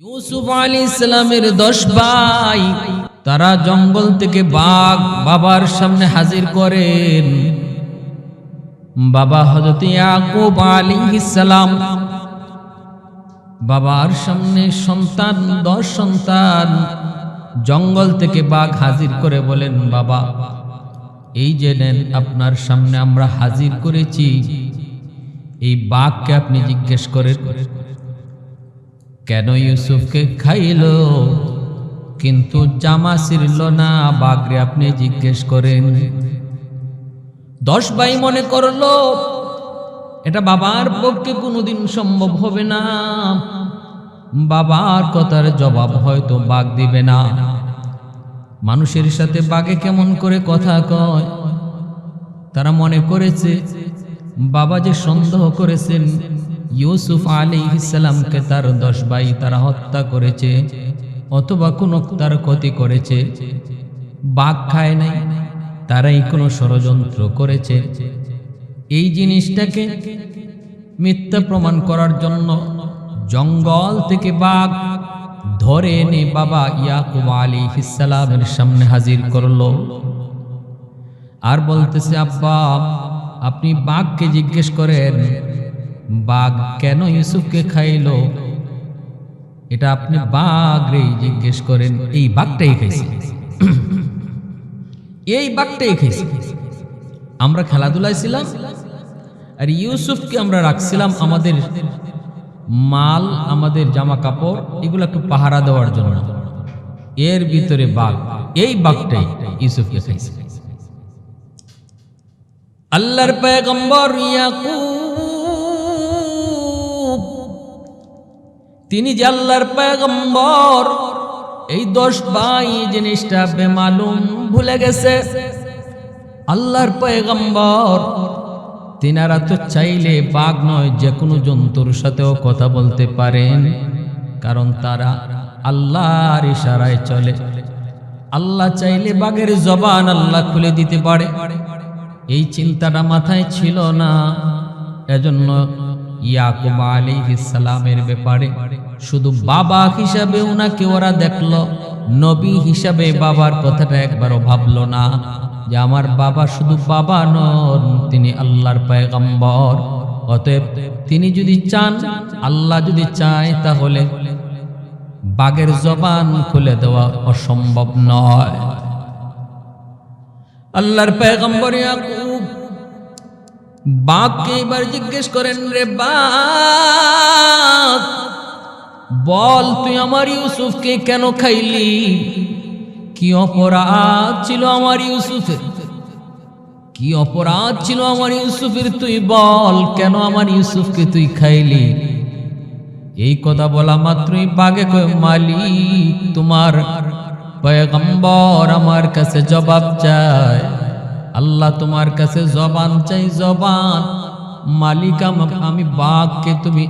ইউসুফ আলাইহিস সালামের 10 ভাই তারা জঙ্গল থেকে বাঘ বাবার সামনে হাজির করেন। বাবা হযরত ইয়াকুব আলাইহিস সালাম বাবার সামনে সন্তান 10 সন্তান জঙ্গল থেকে বাঘ হাজির করে বলেন, বাবা এই যে নেন, আপনার সামনে আমরা হাজির করেছি, এই বাঘকে আপনি জিজ্ঞেস করেন কেন ইউসুফকে খাইলো কিন্তু জামা ছিঁড়ল না, বাঘরে আপনি জিজ্ঞেস করেন। 10 ভাই মনে করলো এটা বাবার পক্ষে কোনোদিন সম্ভব হবে না, বাবার কথার জবাব হয়তো বাঘ দিবে না। মানুষের সাথে বাঘে কেমন করে কথা কয়। তারা মনে করেছে বাবা যে সন্দেহ করেছেন ইউসুফ আলাইহিস সালামকে তার 10 ভাই তারা হত্যা করেছে অথবা কোনো তার ক্ষতি করেছে, বাঘ খায় নাই, তারাই কোনো ষড়যন্ত্র করেছে। এই জিনিসটাকে মিথ্যা প্রমাণ করার জন্য জঙ্গল থেকে বাঘ ধরে এনে বাবা ইয়াকুব আলাইহিস সালামের সামনে হাজির করলো আর বলতেছে, আব্বা আপনি বাঘকে জিজ্ঞেস করেন বাঘ কেন ইউসুফকে খাইলো, এটা আপনি বাঘরে জিজ্ঞেস করেন। এই বাঘটাই খাইছে, এই বাঘটাই খাইছে। আমরা খেলাধুলায় ছিলাম আর ইউসুফকে আমরা রাখছিলাম আমাদের মাল, আমাদের জামা কাপড় এগুলো একটু পাহারা দেওয়ার জন্য। এর ভিতরে বাঘ, এই বাঘটাই ইউসুফকে খাইছে। আল্লাহর পয়গম্বর ইয়াকুব তিনি যে আল্লাহর পয়গম্বর, এই 10 ভাই জিনিসটা বেমালুম ভুলে গেছে। আল্লাহর পয়গম্বর তিনারা তো চাইলে বাঘ নয় যে কোনো জন্তুর সাথেও কথা বলতে পারেন, কারণ তারা আল্লাহর ইশারায় চলে। আল্লাহ চাইলে বাঘের জবান আল্লাহ খুলে দিতে পারে, এই চিন্তাটা মাথায় ছিল না। এজন্য ইয়াকুব আলাইহিস সালামের ব্যাপারে শুধু বাবা হিসাবে উনাকে ওরা দেখলো, নবী হিসাবে বাবার কথাটা একবারও ভাবলো না যে আমার বাবা শুধু বাবা নন, তিনি আল্লাহর পয়গম্বর। অতএব তিনি যদি চান, আল্লাহ যদি চায়, তাহলে বাঘের জবান খুলে দেওয়া অসম্ভব নয়। আল্লাহর পয়গম্বর ইয়াকুব বাঘকে এবার জিজ্ঞেস করেন, রে বাঘ বল তুই আমার ইউসুফকে কেন খাইলি, কি অপরাধ ছিল আমার ইউসুফের, কি অপরাধ ছিল আমার ইউসুফের, তুই বল কেন আমার ইউসুফকে তুই খাইলি। এই কথা বলা মাত্রই বাঘে কয়, মালিক তোমার পয়গম্বর আমার কাছে জবাব চায়, আল্লাহ তোমার কাছে জবান চাই, জবান। মালিক আমি বাঘকে তুমি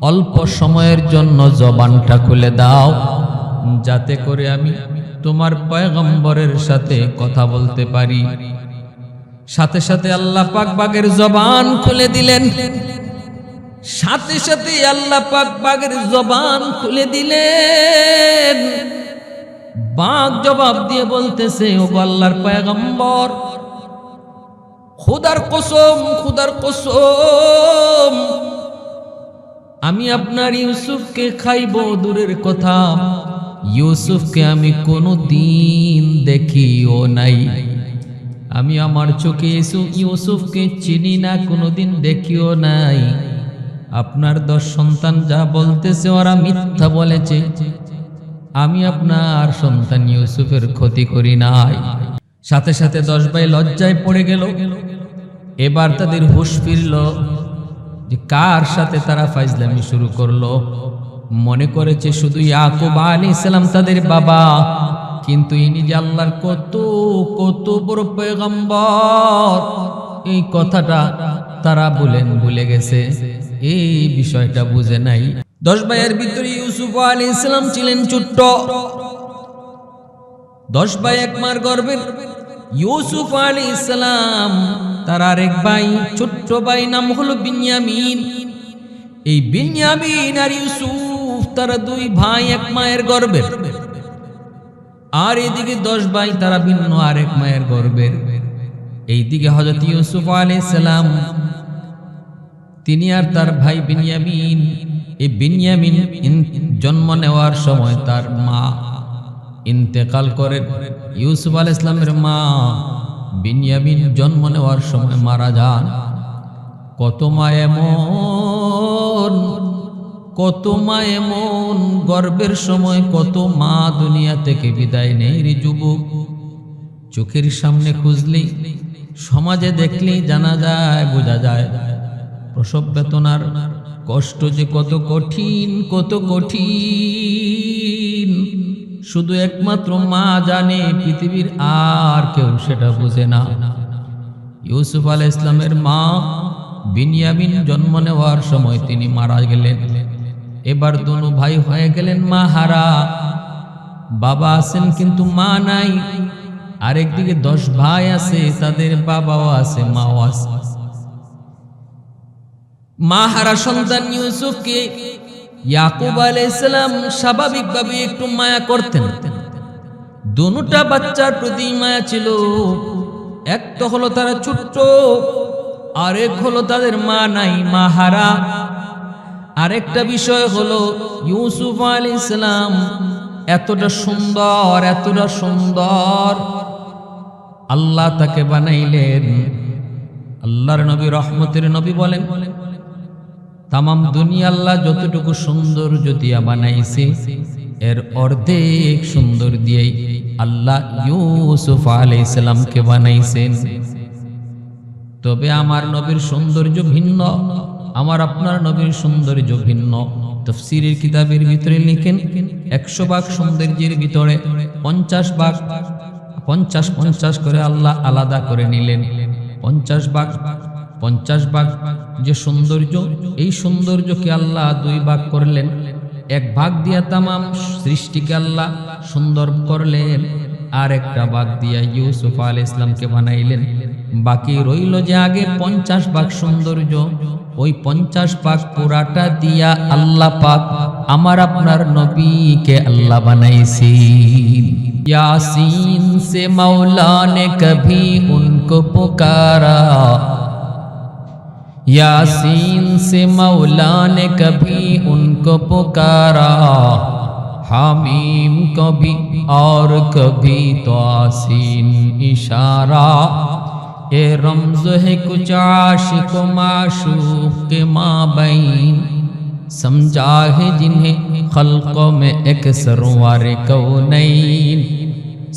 অল্প সময়ের জন্য জবানটা খুলে দাও, যাতে করে আমি তোমার পয়গম্বরের সাথে কথা বলতে পারি। সাথে সাথে আল্লাহ পাক বাঘের জবান খুলে দিলেন, সাথে সাথে আল্লাহ পাক বাঘের জবান খুলে দিলেন। বাঘ জবাব দিয়ে বলতেছে, ও আল্লাহর পয়গম্বর খোদার কসম, খোদার কসম আমি আপনার ইউসুফকে খাইব দূরের কথা, ইউসুফকে আমি কোনো দিন দেখিও নাই, আমি আমার চোখে ইউসুফকে চিনি না, কোনোদিন দেখিও নাই। আপনার 10 সন্তান যা বলতেছে ওরা মিথ্যা বলেছে, আমি আপনার সন্তান ইউসুফের ক্ষতি করি নাই। সাথে সাথে 10 ভাই লজ্জায় পড়ে গেল। এবার তাদের হুঁশ ফিরল যে কার সাথে তারা ফাইজলামি শুরু করলো। মনে করেছে শুধু ইয়াকুব আলাইহিস সালাম তাদের বাবা, কিন্তু ইনি যে আল্লাহর কত কত বড় পয়গম্বর, এই কথাটা তারা ভুলে গেছে, এই বিষয়টা বুঝে নাই। 10 ভাইয়ের ভিতরে ইউসুফ আলাইহিস সালাম ছিলেন ছোট্ট। 10 ভাই একমার গর্বের ইউসুফ আলাইহিস সালাম, তার আরেক ভাই ছোট্ট ভাই নাম হলো বিনয়ামিন। এই বিনয়ামিন আর ইউসুফ তারা 2 ভাই এক মায়ের গর্ভের, আর এদিকে 10 ভাই তারা ভিন্ন আর এক মায়ের গর্ভের। এইদিকে হযরত ইউসুফ আলাইহিস সালাম তিনি আর তার ভাই বিনয়ামিন, এই বিনয়ামিন জন্ম নেওয়ার সময় তার মা ইন্তেকাল করেন। ইউসুফ আলাইহিস সালামের মা বিনয়ামিন জন্ম নেওয়ার সময় মারা যান। কত মা এমন গর্ভের সময় কত মা দুনিয়া থেকে বিদায় নেই রে যুবক। চোখের সামনে খুঁজলেই, সমাজে দেখলেই জানা যায়, বোঝা যায় প্রসব বেদনার কষ্ট যে কত কঠিন, কত কঠিন। শুধু একমাত্র মা জানে, পৃথিবীর আর কেউ সেটা বুঝে না। ইউসুফ আলাইহিস সালামের মা বিনয়ামিন জন্ম নেওয়ার সময় তিনি মারা গেলেন। এবার দুনো ভাই হয়ে গেলেন মা হারা। বাবা আছেন কিন্তু মা নাই। আরেকদিকে 10 ভাই আছে, তাদের বাবাও আছে, মাও আছে। মা হারা সন্তান ইউসুফকে ইয়াকুব আলাইহিস সালাম স্বাভাবিকভাবে একটু মায়া করতেন। দুটা বাচ্চার প্রতি মায়া ছিল। এক তো হলো তারা ছোট্ট, আরেক হলো তাদের মা নাই, মা হারা। আরেকটা বিষয় হলো ইউসুফ আলাইহিস সালাম এতটা সুন্দর, এতটা সুন্দর আল্লাহ তাকে বানাইলেন। আল্লাহর নবী, রহমতের নবী বলেন, তামাম দুনিয়া আল্লাহ যতটুকু সৌন্দর্য দিয়া বানাইছে এর অর্ধেক সুন্দর দিয়েই আল্লাহ ইউসুফ আলাইহিস সালামকে বানাইছেন। তবে আমার নবীর সৌন্দর্য ভিন্ন, আমার আপনার নবীর সৌন্দর্য ভিন্ন। তাফসীরের কিতাবের ভিতরে লিখেন 100 ভাগ সৌন্দর্যের ভিতরে 50 ভাগ 50 করে আল্লাহ আলাদা করে নিলেন। 50 ভাগ যে সৌন্দর্য, এই সৌন্দর্যকে আল্লাহ 2 ভাগ করলেন। 1 ভাগ দিয়া তামাম সৃষ্টিকে আল্লাহ সুন্দর করলেন, আর একটা ভাগ দিয়া ইউসুফ আলাইহিস সালামকে বানাইলেন। বাকি রইল যে আগে 50 ভাগ সৌন্দর্য, ওই 50 ভাগ পুরাটা দিয়া আল্লাহ পাক আমার আপনার নবীকে আল্লাহ বানাইছেন। यासीन से मौला ने कभी उनको पुकारा, यासीन से मौला ने कभी उनको पुकारा, हामीम कभी और कभी तो आसीन इशारा। ये रमज़ है कुछ आशिक माशूक के माबैन, समझा है जिन्हें खल्क़ों में एक सरवार कौनैन,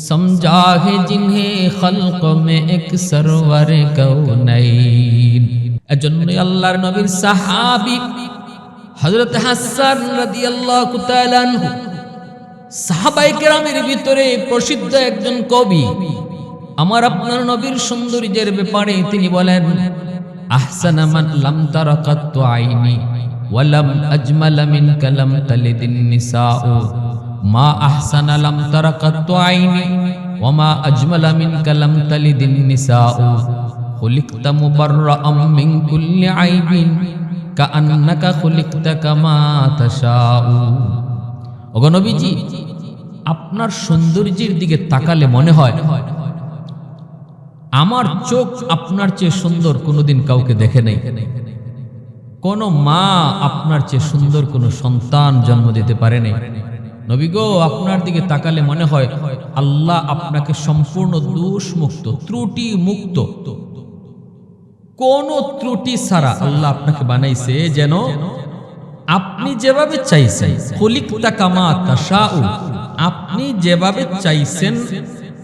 समझा है जिन्हें खल्क़ों में एक सरवार कौनैन। এজন্য আল্লাহর নবীর সাহাবী হযরত হাসান রাদিয়াল্লাহু তাআলা আনহু সাহাবায়ে কেরামের ভিতরে প্রসিদ্ধ একজন কবি। আমার আপনার নবীর সৌন্দর্যের ব্যাপারে তিনি বলেন, আহসানা মান লাম তারা কাত্তু আইনি ওয়ালাম আজমালা মিনকা লাম তালিদিন নিসাউ, মা আহসানা লাম তারা কাত্তু আইনি ওয়া মা আজমালা মিনকা লাম তালিদিন নিসাউ, খুলিকতা মুবাররাআম মিন কুল্লি আইবিন কাআন্নাকা খুলিকতা কামা তাশাউ। ওগো নবীজি, আপনার সৌন্দর্যের দিকে তাকালে মনে হয় আমার চোখ আপনার চেয়ে সুন্দর কোনোদিন কাউকে দেখে নাই। কোন মা আপনার চেয়ে সুন্দর কোন সন্তান জন্ম দিতে পারে নাই। নবী গো, আপনার দিকে তাকালে মনে হয় আল্লাহ আপনাকে সম্পূর্ণ দোষ মুক্ত, ত্রুটি মুক্ত, কোন ত্রুটি ছাড়া আল্লাহ আপনাকে বানাইছে, যেন আপনি যেভাবে চাইছেন, খুলিকতা কামা তাশাউ, আপনি যেভাবে চাইছেন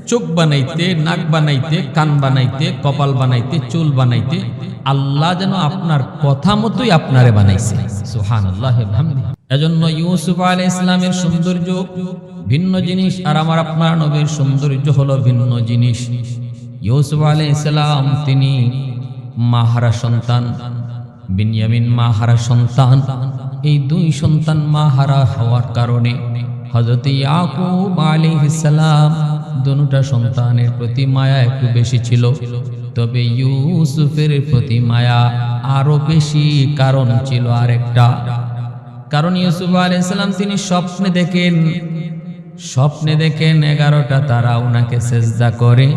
চোখ বানাইতে, নাক বানাইতে, কান বানাইতে, কপাল বানাইতে, চুল বানাইতে, আল্লাহ যেন আপনার কথা মতোই আপনারে বানাইছে। সুবহানাল্লাহ ওয়া বিহামদিহি। এজন্য ইউসুফ আলাইহিস সালামের সৌন্দর্য ভিন্ন জিনিস, আর আমার আপনার নবীর সৌন্দর্য হলো ভিন্ন জিনিস। ইউসুফ আলাইহিস সালাম তিনি মাহারা সন্তান, বিনয়ামিন মাহারা সন্তান। এই 2 সন্তান মাহারা হওয়ার কারণে হযরত ইয়াকুব আলাইহিস সালাম দুটা সন্তানের প্রতি মায়া একটু বেশি ছিল, তবে ইউসুফের প্রতি মায়া আরো বেশি। কারণ ছিল আরেকটা, কারণ ইউসুফ আলাইহিস সালাম তিনি স্বপ্নে দেখেন 11টা তারা ওনাকে সেজদা করে,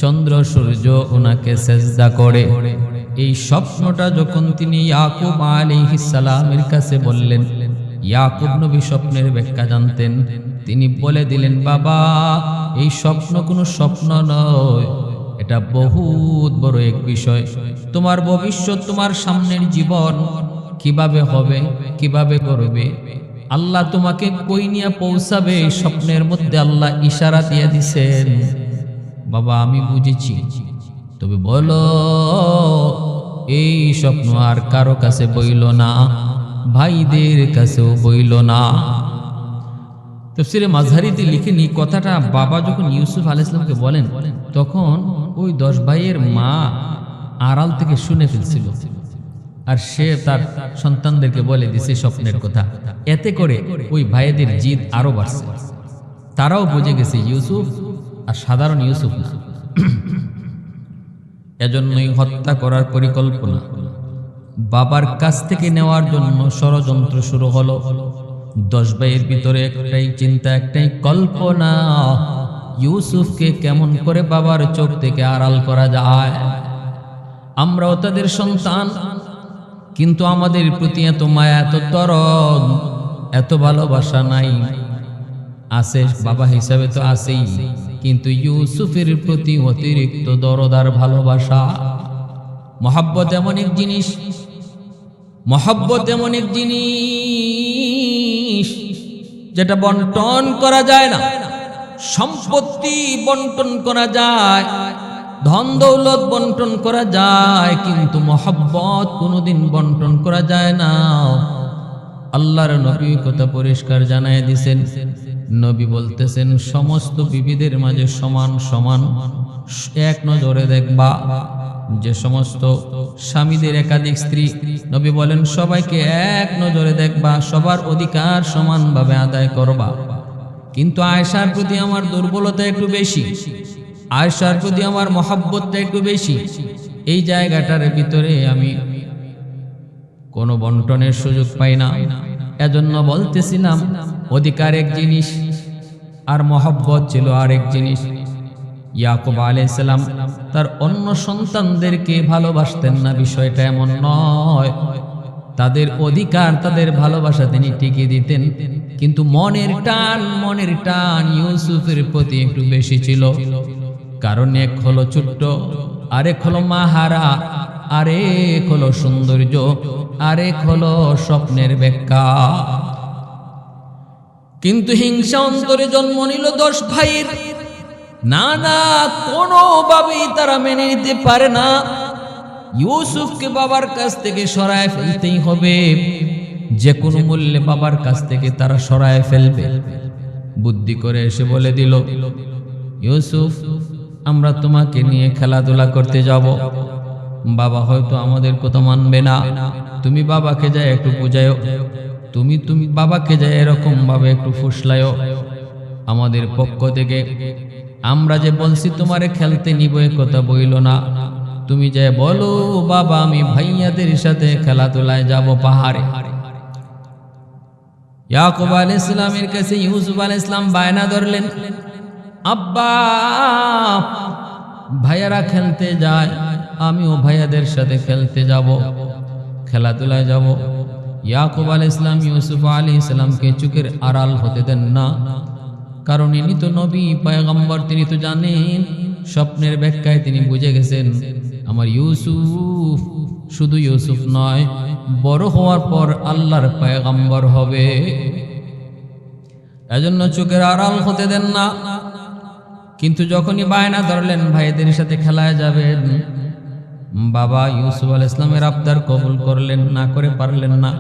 চন্দ্র সূর্য ওনাকে সেজদা করে। এই স্বপ্নটা যখন তিনি ইয়াকুব আলাইহিস সালামের কাছে বললেন, ইয়াকুব নবী স্বপ্নের ব্যাখ্যা জানতেন, তিনি বলে দিলেন, বাবা এই স্বপ্ন কোনো স্বপ্ন নয়, এটা বহুত বড় এক বিষয়। তোমার ভবিষ্যৎ, তোমার সামনের জীবন কিভাবে হবে, কিভাবে করবে, আল্লাহ তোমাকে কই নিয়ে পৌঁছাবে, স্বপ্নের মধ্যে আল্লাহ ইশারা দিয়ে দিছেন। বাবা আমি বুঝেছি, তবে বলো এই স্বপ্ন আর কারো কাছে বইল না, ভাইদের কাছেও বইল না। তাফসীরে মাযহারিতে লিখেন এই কথাটা বাবা যখন ইউসুফ আলাইহিস সালামকে বলেন, তখন ওই 10 ভাইয়ের মা আড়াল থেকে শুনে ফেলছিল, আর সে তার সন্তানদেরকে বলে দিছে স্বপ্নের কথা। এতে করে ওই ভাইদের জিদ আরো বাড়ছে, তারাও বুঝে গেছে ইউসুফ আর সাধারণ ইউসুফ না। এজন্যই হত্যা করার পরিকল্পনা বাবার কাছ থেকে নেওয়ার জন্য ষড়যন্ত্র শুরু হলো। 10 ভাইয়ের ভিতরে একটাই চিন্তা, একটাই কল্পনা, ইউসুফকে কেমন করে বাবার চোখ থেকে আড়াল করা যায়। আমরাও তাদের সন্তান, কিন্তু আমাদের প্রতি এত মায়া, এত দরদ, এত ভালোবাসা নাই। আছে বাবা হিসাবে তো আছেই, কিন্তু ইউসুফের প্রতি অতিরিক্ত দরদ আর ভালোবাসা। মহব্বত এমন এক জিনিস, মহব্বত এমন এক জিনিস যেটা বন্টন করা যায় না। সম্পত্তি বন্টন করা যায়, ধন দৌলত বন্টন করা যায়, কিন্তু মহব্বত কোনোদিন বন্টন করা যায় না। আল্লাহর নবী কথা পরিষ্কার জানায় দিয়েছেন। নবী বলতেছেন সমস্ত বিবিদের মাঝে সমান সমান এক নজরে দেখবা। যে সমস্ত স্বামীদের একাধিক স্ত্রী, নবী বলেন সবাইকে এক নজরে দেখবা, সবার অধিকার সমানভাবে আদায় করবা। কিন্তু আয়েশার প্রতি আমার দুর্বলতা একটু বেশি, আয়েশার প্রতি আমার মহব্বতটা একটু বেশি। এই জায়গাটার ভিতরে আমি কোনো বন্টনের সুযোগ পাই না। এজন্য বলতেছিলাম অধিকার এক জিনিস আর মহব্বত ছিল আরেক জিনিস। ইয়াকুব আলাইহিস সালাম তার অন্য সন্তানদেরকে ভালোবাসতেন না, বিষয়টা এমন নয়। তাদের অধিকার, তাদের ভালোবাসা তিনি টিকিয়ে দিতেন, কিন্তু মনের টান ইউসুফের প্রতি একটু বেশি ছিল। কারণ এক হলো ছোট্ট, আরেক হলো মাহারা, আরেক হলো সৌন্দর্য, আরেক হলো স্বপ্নের ব্যাখ্যা। কিন্তু হিংসা অন্তরে জন্ম নিল 10 ভাইয়ের। না না, কোনোভাবেই তারা মেনে নিতে পারে না, ইউসুফকে বাবার কাছ থেকে সরায় ফেলতেই হবে। যে কোনো মূল্যে বাবার কাছ থেকে তারা সরায় ফেলবে। বুদ্ধি করে এসে বলে দিল, ইউসুফ আমরা তোমাকে নিয়ে খেলাধুলা করতে যাব, বাবা হয়তো আমাদের কথা মানবে না, তুমি বাবাকে যায় একটু বুঝায়ো, তুমি বাবাকে যায় এরকম ভাবে একটু ফুসলায়ো আমাদের পক্ষ থেকে। আমরা যে বলছি তোমারে খেলতে নিব এ কথা বইল না, তুমি যে বলো বাবা আমি ভাইয়াদের সাথে খেলাধুলায় যাব পাহাড়ে। ইয়াকুব আলাইহিস সালামের কাছে ইউসুফ আলাইহিস সালাম বায়না ধরলেন, আব্বা ভাইয়ারা খেলতে যায়, আমিও ভাইয়াদের সাথে খেলতে যাব, খেলাধুলায় যাব। ইয়াকুব আলাইহিস সালাম ইউসুফ আলাইহিস সালামকে চোখের আড়াল হতে দেন না, কারণ ইনি তো নবী পয়গম্বর, তিনি তো জানেন স্বপ্নের ব্যাখ্যায় তিনি বুঝে গেছেন আমার ইউসুফ শুধু ইউসুফ নয়, বড় হওয়ার পর আল্লাহর পয়গম্বর হবে। এজন্য চোখের আড়াল হতে দেন না। কিন্তু যখনই বায়না ধরলেন ভাইদের সাথে খেলায় যাবেন, বাবা ইউসুফ আলাইহিস সালামের আবদার কবুল করলেন না, করে পারলেন না।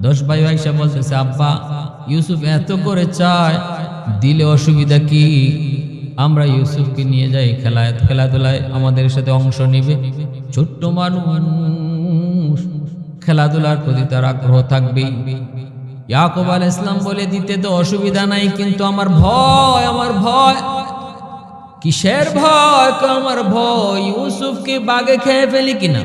10 ভাই আয়েশা বলতেছে, আব্বা ইউসুফ এত করে চায়, দিলে অসুবিধা কি? আমরা ইউসুফকে নিয়ে যাই খেলাধুলায়, আমাদের সাথে অংশ নিবে। ছোট্ট মানুষ, খেলাধুলার প্রতি তার আগ্রহ থাকবেই। ইয়াকুব আলাইহিস সালাম বলে দিতে তো অসুবিধা নাই, কিন্তু আমার ভয়, আমার ভয়। কিসের ভয়? আমার ভয় ইউসুফকে বাঘে খেয়ে ফেলি কিনা।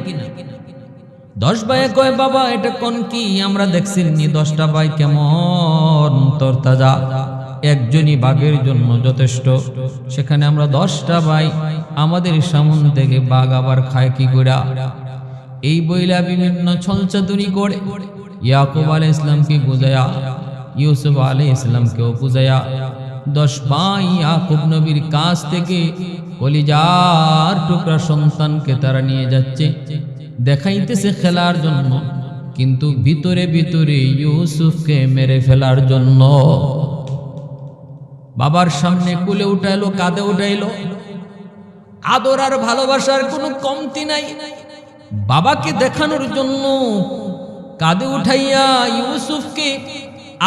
10 ভাইয়ে কয় বাবা এটা কোন কি? আমরা দেখছি নি 10টা ভাই কেমন তরতাজা, একজনই বাঘের জন্য যথেষ্ট, সেখানে আমরা 10টা ভাই, আমাদের সামন থেকে বাঘ আবার খায় কি কইরা? এই বইলা বিভিন্ন ছলচাতুরি করে ইয়াকুব আলাইহিস সালামকে বুঝায়া, ইউসুফ আলাইহিস সালামকেও বুঝায়া 10 ভাই ইয়াকুব নবীর কাছ থেকে কলিজার টুকরা সন্তানকে তারা নিয়ে যাচ্ছে, দেখাইতেছে খেলার জন্য, কিন্তু ভিতরে ভিতরে ইউসুফকে মেরে ফেলার জন্য। বাবার সামনে কুলে উঠাইলো, কাঁধে উঠাইলো, আদর আর ভালোবাসার কোনো কমতি নাই। বাবাকে দেখানোর জন্য কাঁধে উঠাইয়া ইউসুফকে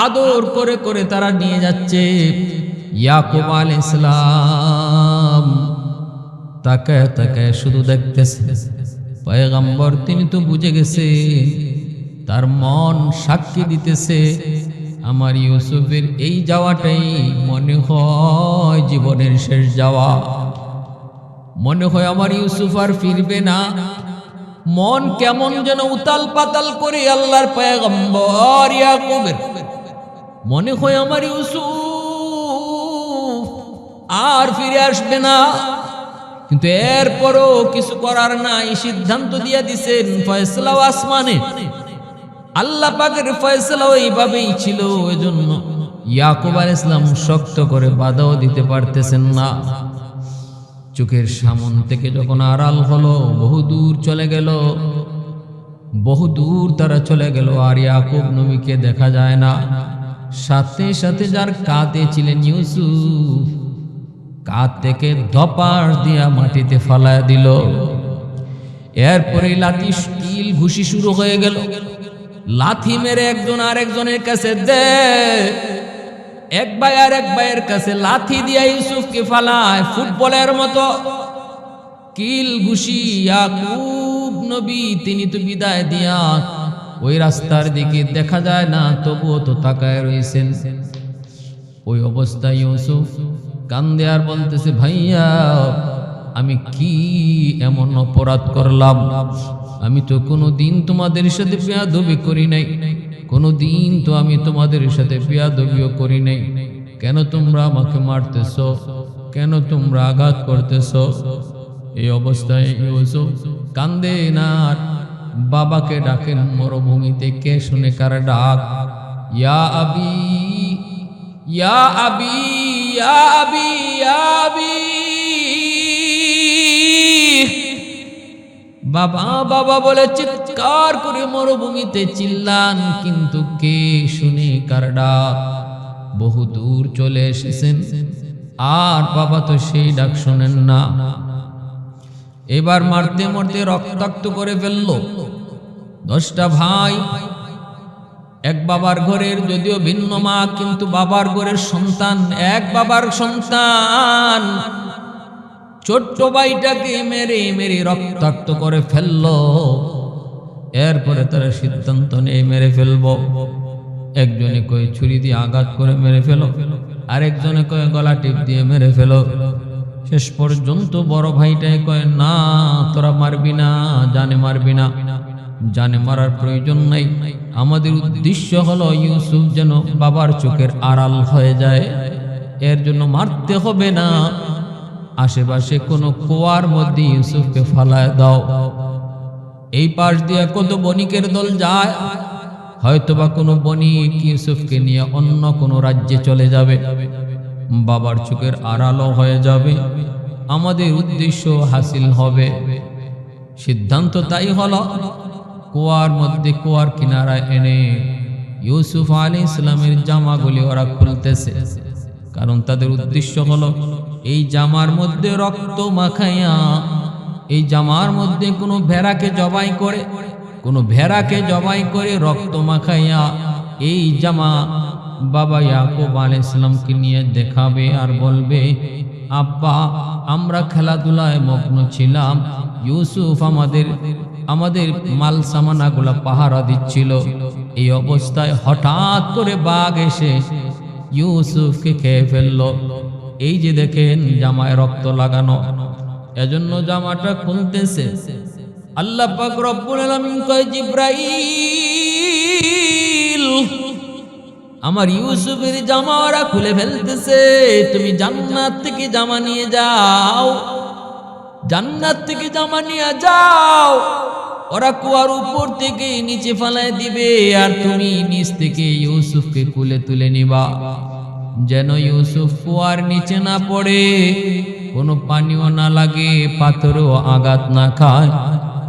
আদর করে করে তারা নিয়ে যাচ্ছে। ইয়াকুব আলাইহিস সালাম তাকায় তাকায় শুধু দেখতেছে। পয়গম্বর তিনি তো বুঝে গেছে, তার মন সাক্ষী দিতেছে আমার ইউসুফের এই যাওয়াটাই মনে হয় জীবনের শেষ যাওয়া, মনে হয় আমার ইউসুফ আর ফিরবে না। মন কেমন যেন উতাল পাতাল করে আল্লাহর পয়গম্বর ইয়াকুবের, মনে হয় আমার ইউসুফ আর ফিরে আসবে না। কিন্তু এরপরও কিছু করার নাই, সিদ্ধান্ত দিয়ে দিছেন ফয়সালাও আসমানে, আল্লাহ পাকের ফয়সালাও এইভাবেই ছিল। এজন্য ইয়াকুব আলাইহিস সালাম শক্ত করে বাধাও দিতে পারতেছেন না। চোখের সামন থেকে যখন আড়াল হলো, বহুদূর চলে গেল, বহুদূর তারা চলে গেল, আর ইয়াকুব নবীকে দেখা যায় না। সাথে সাথে যার কাঁধে ছিলেন ইউসুফ, কাঁধ থেকে ধপাস দিয়া মাটিতে ফালায় দিল। এরপরে লাঠি কিল ঘুষি শুরু হয়ে গেল। লাথি মেরে একজন আরেকজনের কাছে দে, এক ভাই আর এক ভাইয়ের কাছে লাথি দিয়া ইউসুফকে ফালায় ফুটবলের মতো। কিল ঘুষি ইয়াকুব নবী তিনি তো বিদায় দিয়া ওই রাস্তার দিকে দেখা যায় না, তবুও তো তাকায় রয়েছেন। ওই অবস্থায় ইউসুফ কান্দে আর বলতেছে, ভাইয়া আমি কি এমন অপরাধ করলাম? আমি তো কোনোদিন তোমাদের সাথে বেয়াদবি করি নাই, কোনোদিন তো আমি তোমাদের সাথে বেয়াদবিও করি নাই। কেন তোমরা আমাকে মারতেছ? কেন তোমরা আঘাত করতেছ? এই অবস্থায় ইউসুফ কান্দে না, বাবাকে ডাকেন মরুভূমিতে। কে শুনে কার ডাক? ইয়া আবি, ইয়া আবি, ইয়া আবি, ইয়া আবি। বাবা বাবা বলে চিৎকার করে মরুভূমিতে চিল্লান, কিন্তু কে শুনে কার ডাক? বহু দূর চলে এসেছেন, আর বাবা তো সেই ডাক শোনেন না। এবার মারতে মারতে রক্তাক্ত করে ফেলল 10টা ভাই। এক বাবার ঘরের, যদিও ভিন্ন মা, কিন্তু বাবার ঘরের সন্তান, এক বাবার সন্তান। ছোট্ট ভাইটাকে মেরে মেরে রক্তাক্ত করে ফেলল। এরপরে তারা সিদ্ধান্ত নিয়ে মেরে ফেলবো। একজনে কয়ে ছুরি দিয়ে আঘাত করে মেরে ফেলো, আরেকজনে কয়ে গলা টিপ দিয়ে মেরে ফেলো। শেষ পর্যন্ত বড় ভাইটাই কয়ে, না তোরা মারবি না, জানে মারবি না, জানে মারার প্রয়োজন নাই। আমাদের উদ্দেশ্য হলো ইউসুফ যেন বাবার চোখের আড়াল হয়ে যায়, এর জন্য মারতে হবে না। আশেপাশে কোনো কুয়ার মধ্যে ইউসুফকে ফালায় দাও। এই পাশ দিয়ে কত বণিকের দল যায়, হয়তোবা কোনো বণিক ইউসুফকে নিয়ে অন্য কোনো রাজ্যে চলে যাবে, বাবার চোখের আড়ালও হয়ে যাবে, আমাদের উদ্দেশ্য হাসিল হবে। সিদ্ধান্ত তাই হলো, কুয়ার মধ্যে, কুয়ার কিনারায় এনে ইউসুফ আলাইহিস সালামের জামাগুলি ওরা খুলতেছে। কারণ তাদের উদ্দেশ্য হলো এই জামার মধ্যে রক্ত মাখাইয়া, এই জামার মধ্যে কোনো ভেড়াকে জবাই করে, কোনো ভেড়াকে জবাই করে রক্ত মাখাইয়া এই জামা বাবা ইয়াকুব আলাইহিস সালামকে নিয়ে দেখাবে আর বলবে, আব্বা আমরা খেলাধুলায় মগ্ন ছিলাম, ইউসুফ আমাদের মাল সামানাগুলা পাহারা দিচ্ছিল। এই অবস্থায় হঠাৎ করে বাঘ এসে ইউসুফকে খেয়ে ফেললো। এই যে দেখেন জামায় রক্ত লাগানো, এজন্য জামাটা খুলতেছে। আল্লাহ পাক রব্বুল আলামিন কয় জিবরাইল আমার ইউসুফের জামা ওরা খুলে ফেলতেছে, তুমি জান্নাত থেকে জামা নিয়ে যাও, জান্নাত থেকে জামা নিয়ে যাও। ওরা কুয়ার উপর থেকে নিচে ফেলায় দিবে আর তুমি নিচ থেকে ইউসুফকে কুলে তুলে নিবা, যেন ইউসুফ কুয়ার নিচে না পড়ে, কোনো পানিও না লাগে, পাথরও আঘাত না খায়।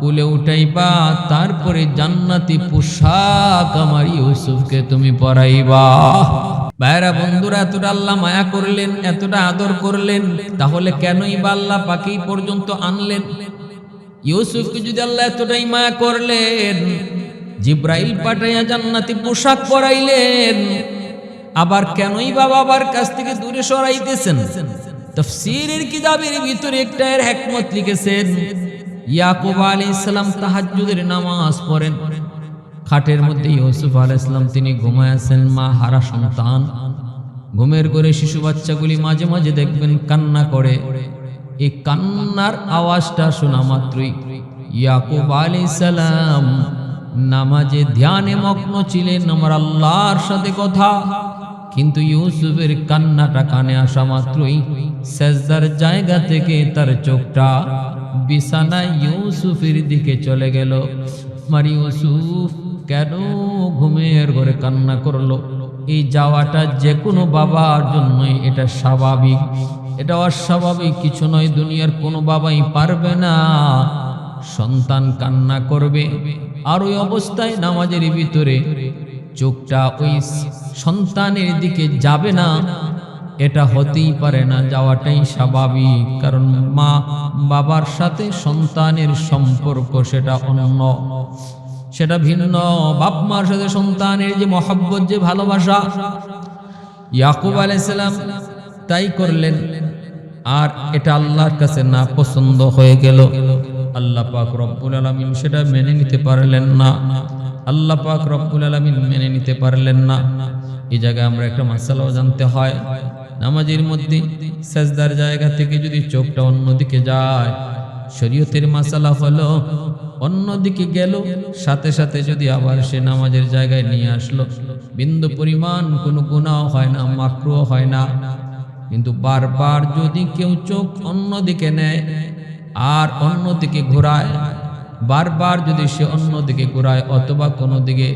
কুলে উঠাইবা, তারপরে জান্নাতি পোশাক আমার ইউসুফকে তুমি পরাইবা। ভাইরা বন্ধুরা, এতটা আল্লাহ মায়া করলেন, এতটা আদর করলেন, তাহলে কেনই বা আল্লাহ পাকে পর্যন্ত আনলেন? ইউসুফকে যদি আল্লাহ এতটাই মায়া করলেন, জিব্রাইল পাঠাইয়া জান্নাতি পোশাক পরাইলেন, আবার কেনই বা বাবার কাছ থেকে দূরে সরাইতেছেন? তাফসীরের কিতাবের ভিতরে একটা এর হিকমত লিখেছেন, ইয়াকুব আলাইহিস সালাম তাহাজ্জুদের নামাজ পড়েন, খাটের মধ্যে ইউসুফ আলাইহিস সালাম তিনি ঘুমায় আছেন, মা হারা সন্তান, ঘুমের ঘরে শিশু বাচ্চাগুলি মাঝে মাঝে দেখবেন কান্না করে। এই কান্নার আওয়াজটা শোনা মাত্রই ইয়াকুব আলাইহিস সালাম নামাজে ধ্যানে মগ্ন ছিলেন, আমার আল্লাহর সাথে কথা। কিন্তু ইউসুফের কান্নাটা কানে আসা মাত্রই সেজদার জায়গা থেকে তার চোখটা বিছানায় ইউসুফের দিকে চলে গেল। আমার ইউসুফ কেন ঘুমের ঘরে কান্না করলো? এই যাওয়াটা যে কোনো বাবার জন্যই এটা স্বাভাবিক, এটা অস্বাভাবিক কিছু নয়। দুনিয়ার কোনো বাবাই পারবে না সন্তান কান্না করবে আর ওই অবস্থায় নামাজের ভিতরে চোখটা ওই সন্তানের দিকে যাবে না, এটা হতেই পারে না, যাওয়াটাই স্বাভাবিক। কারণ মা বাবার সাথে সন্তানের সম্পর্ক সেটা অন্য, সেটা ভিন্ন। বাপ মার সাথে সন্তানের যে মহব্বত, যে ভালোবাসা, ইয়াকুব আলাইহিস সালাম তাই করলেন। আর এটা আল্লাহর কাছে না পছন্দ হয়ে গেল। আল্লাহ পাক রব্বুল আলামিন সেটা মেনে নিতে পারলেন না। আল্লাহ পাক রব্বুল আলামিন মেনে নিতে পারলেন না। এই জায়গায় আমরা একটা মাসালাও জানতে হয়, নামাজের মধ্যে সাজদার জায়গা থেকে যদি চোখটা অন্যদিকে যায়, শরীয়তের মাসালা হলো অন্যদিকে গেল, সাথে সাথে যদি আবার সে নামাজের জায়গায় নিয়ে আসলো, বিন্দু পরিমাণ কোনো গুনাহ হয় না, মাকরুহ হয় না। কিন্তু বারবার যদি কেউ চোখ অন্যদিকে নেয় আর অন্যদিকে ঘোরায়, বারবার যদি সে অন্যদিকে ঘোরায় অথবা কোনো দিকে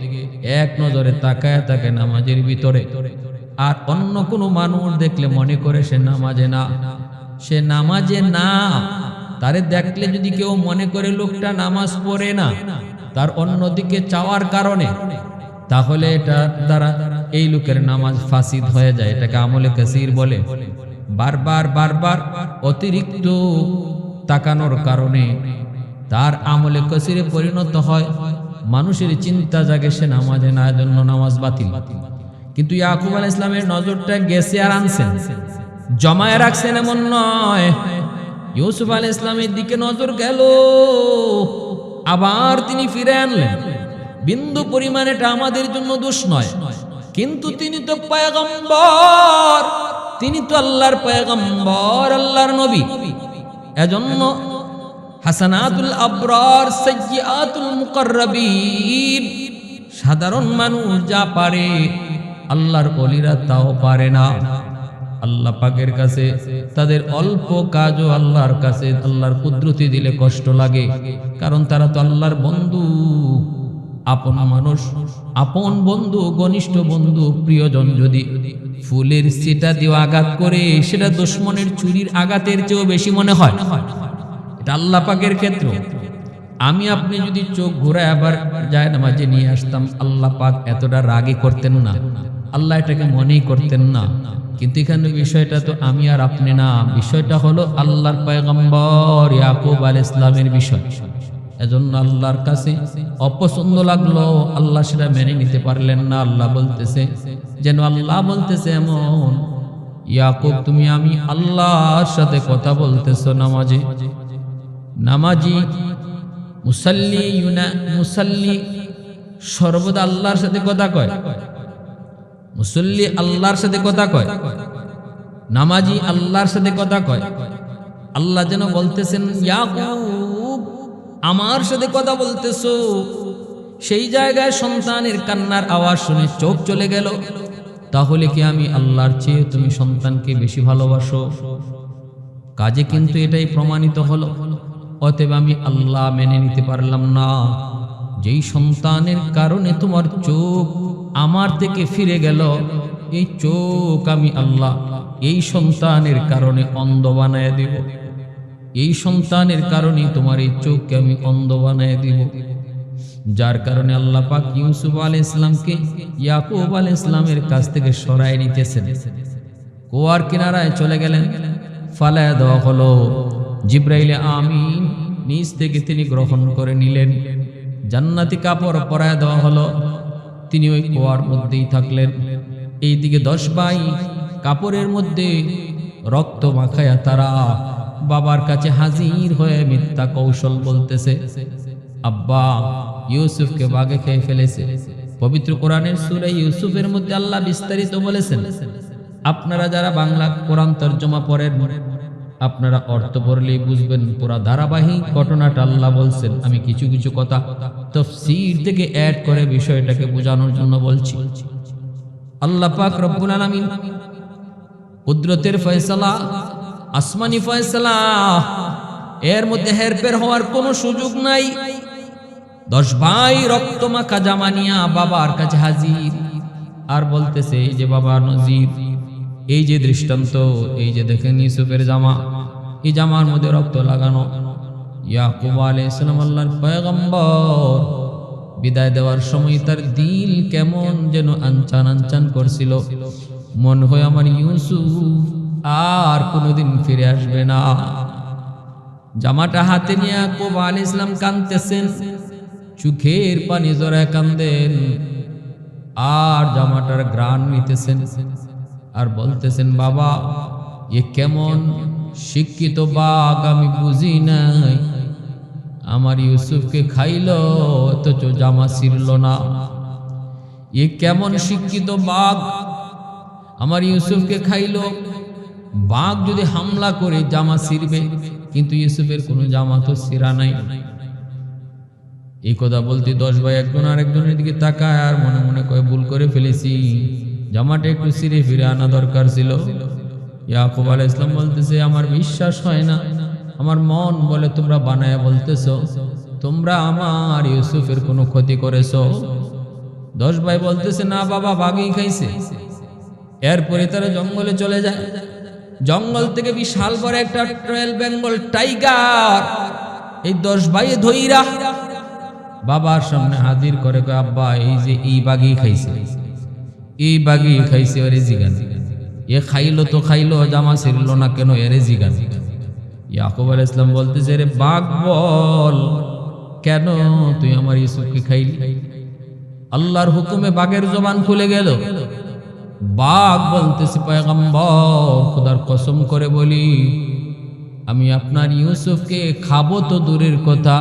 এক নজরে তাকায় থাকে নামাজের ভিতরে, আর অন্য কোনো মানুষ দেখলে মনে করে সে নামাজে না, সে নামাজে না, তারে দেখলে যদি কেউ মনে করে লোকটা নামাজ পড়ে না তার অন্যদিকে চাওয়ার কারণে, তাহলে এটা দ্বারা এই লোকের নামাজ ফাসিদ হয়ে যায়। এটাকে আমলে কাসির বলে। বারবার বারবার অতিরিক্ত তাকানোর কারণে তার আমলে কাসিরে পরিণত হয়, মানুষের চিন্তা জাগে সে নামাজে না, জন্য নামাজ বাতিল। কিন্তু ইয়াকুব আলাইহিস সালামের নজরটা গেছে আর আনছেন, জমায়ে রাখছেন এমন নয়। ইউসুফ আলাইহিস সালামের দিকে নজর গেল, আবার তিনি ফিরে আনলেন। বিন্দু পরিমাণ এটা আমাদের জন্য দোষ নয়, কিন্তু তিনি তো পয়গম্বর, তিনি তো আল্লাহর পয়গম্বর, আল্লাহর নবী। এজন্য হাসানাতুল আবরার সাইয়্যাতুল মুকাররাবিন, সাধারণ মানুষ যা পারে আল্লাহর ওলিরা তাও পারে না। আল্লাহ পাকের কাছে তাদের অল্প কাজও আল্লাহর কাছে আল্লাহর কুদরতি দিলে কষ্ট লাগে, কারণ তারা তো আল্লাহর বন্ধু, আপন মানুষ, আপন বন্ধু, ঘনিষ্ঠ বন্ধু, প্রিয়জন যদি ফুলের সিটা দিয়ে আঘাত করে, সেটা দুশমনের চুরির আঘাতের চেয়েও বেশি মনে হয়। এটা আল্লাহ পাকের ক্ষেত্র। আমি আপনি যদি চোখ ঘুরায় আবার যায় নামাজে নিয়ে আসতাম, আল্লাহ পাক এতটা রাগী করতেন না, আল্লাহ এটাকে মনেই করতেন না। কিন্তু এখানে বিষয়টা তো আমি আর আপনি না, বিষয়টা হলো আল্লাহর পয়গম্বর ইয়াকুব আলাইহিস সালামের বিষয়। এজন্য আল্লাহর কাছে অপছন্দ লাগলো, আল্লাহ সেটা মেনে নিতে পারলেন না। আল্লাহ বলতেছে, যেন আল্লাহ বলতেছে এমন, ইয়াকুব তুমি আমি আল্লাহর সাথে কথা বলতেছো নামাজে। নামাজি মুসাল্লি সর্বদা আল্লাহর সাথে কথা কয়, মুসল্লি আল্লাহর সাথে কথা কয়, নামাজি আল্লাহর সাথে কথা কয়। আল্লাহ যেন বলতেছেন ইয়াকুব আমার সাথে কথা বলতেছো, সেই জায়গায় সন্তানের কান্নার আওয়াজ শুনে চোখ চলে গেল, তাহলে কি আমি আল্লাহর চেয়ে তুমি সন্তানকে বেশি ভালোবাসো? কাজে কিন্তু এটাই প্রমাণিত হলো, অতএব আমি আল্লাহ মেনে নিতে পারলাম না। যেই সন্তানের কারণে তোমার চোখ আমার থেকে ফিরে গেল, এই চোখ আমি আল্লাহ এই সন্তানের কারণে অন্ধ বানায় দিব। এই সন্তানের কারণে তোমার এই চোখকে আমি অন্ধ বানায় দিব। যার কারণে আল্লাহ পাক ইউসুফ আলাইহিস সালামকে ইয়াকুব আলাইহিস সালামের কাছ থেকে সরায় নিতেছেন। কুয়ার কিনারায় চলে গেলেন, ফালায়া দেওয়া হলো। জিবরাইল আমিন নিজ থেকে তিনি গ্রহণ করে নিলেন। জান্নাতি কাপড় পরায় দেওয়া হলো, তিনি ওই কুয়ার মধ্যেই থাকলেন। এইদিকে 10 ভাই কাপড়ের মধ্যে রক্ত মাখায়া তারা বাবার কাছে হাজির হয়ে মিথ্যা কৌশল বলতেছে, আব্বা ইউসুফকে বাঘে খেয়ে ফেলেছে। পবিত্র কোরআনের সূরা ইউসুফের মধ্যে আল্লাহ বিস্তারিত বলেছেন। আপনারা যারা বাংলা কোরআন তরজমা পড়েন, আপনারা অর্থ পড়লেই বুঝবেন পুরা ধারাবাহিক ঘটনাটা আল্লাহ বলছেন। আমি কিছু কিছু কথা তাফসীর থেকে অ্যাড করে বিষয়টাকে বোঝানোর জন্য বলছি। আল্লাহ পাক রব্বুল আলামিন কুদরতের ফয়সালা, আসমানি ফয়সালা, এর মধ্যে হেরফের হওয়ার কোনো সুযোগ নাই। 10 ভাই রক্তমাখা জামা নিয়া বাবার কাছে হাজির, আর বলতেছে, এই যে বাবা নজির, এই যে দৃষ্টান্ত, এই যে দেখেন ইউসুফের জামা, এই জামার মধ্যে রক্ত লাগানো। ইয়াকুব আলাইহিস সালাম আল্লাহর পয়গম্বর, বিদায় দেওয়ার সময় তার দিল কেমন যেন আনচান আনচান করছিল। মন হয় আমার ইউসুফ আর কোনোদিন ফিরে আসবে না। জামাটা হাতে নিয়ে ইয়াকুব আলাইহিস সালাম কাঁদতেছেন, চোখের পানি জড়ায় কান্দেন, আর জামাটার ঘ্রাণ নিতেছেন, আর বলতেছেন, বাবা এ কেমন শিক্ষিত বাঘ আমি বুঝি নাই, আমার ইউসুফকে খাইল অথচ জামা ছিঁড়ল না। এ কেমন শিক্ষিত বাঘ, আমার ইউসুফকে খাইল। বাঘ যদি হামলা করে জামা ছিঁড়বে, কিন্তু ইউসুফের কোনো জামা তো ছিঁড়া নাই। এই কথা বলতে 10 ভাই একজন আরেকজনের দিকে তাকায়, আর মনে মনে কয় ভুল করে ফেলেছি, জামাটা একটু ছিঁড়ে ফিরে আনা দরকার ছিল। ইয়াকুব আলাইহিস সালাম বলতেছে, আমার বিশ্বাস হয় না, আমার মন বলে তোমরা বানায়া বলতেছো, তোমরা আমার ইউসুফের কোনো ক্ষতি করেছো। 10 ভাই বলতেছে, না বাবা, বাঘই খাইছে। এরপরে তারা জঙ্গলে চলে যায়। জঙ্গল থেকে বিশাল বড় একটা রয়্যাল বেঙ্গল টাইগার এই 10 ভাই ধইরা বাবার সামনে হাজির করে, আব্বা এই যে এই বাঘই খাইছে, এই বাঘই খাইছে, ওরে জিগান। এ খাইলো তো খাইলো, জামা ছিঁড়ল না কেন, এরে জিগান। ইয়াকুব আলাইহিস সালাম বলতেছে, রে বাঘ বল, কেন তুই আমার ইউসুফকে খাইলি? আল্লাহর হুকুমে বাঘের জবান খুলে গেল। বাঘ বলতেছে, পয়গম্বর খোদার কসম করে বলি, আমি আপনার ইউসুফকে খাবো তো দূরের কথা,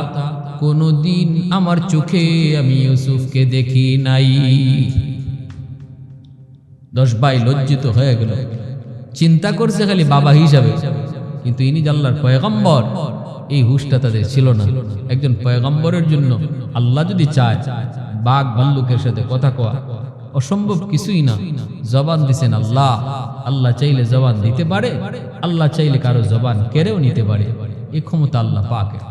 কোনদিন আমার চোখে আমি ইউসুফকে দেখি নাই। 10 ভাই লজ্জিত হয়ে গেল, চিন্তা করছে খালি বাবা হিসাবে, কিন্তু ইনি আল্লাহর পয়গম্বর, এই হুঁশটা তাদের ছিল না। একজন পয়গম্বরের জন্য আল্লাহ যদি চায় বাঘ ভাল্লুকের সাথে কথা কওয়া অসম্ভব কিছুই না। জবান দিছেন আল্লাহ, আল্লাহ চাইলে জবান দিতে পারে, আল্লাহ চাইলে কারো জবান কেড়েও নিতে পারে। এই ক্ষমতা আল্লাহ পাকের।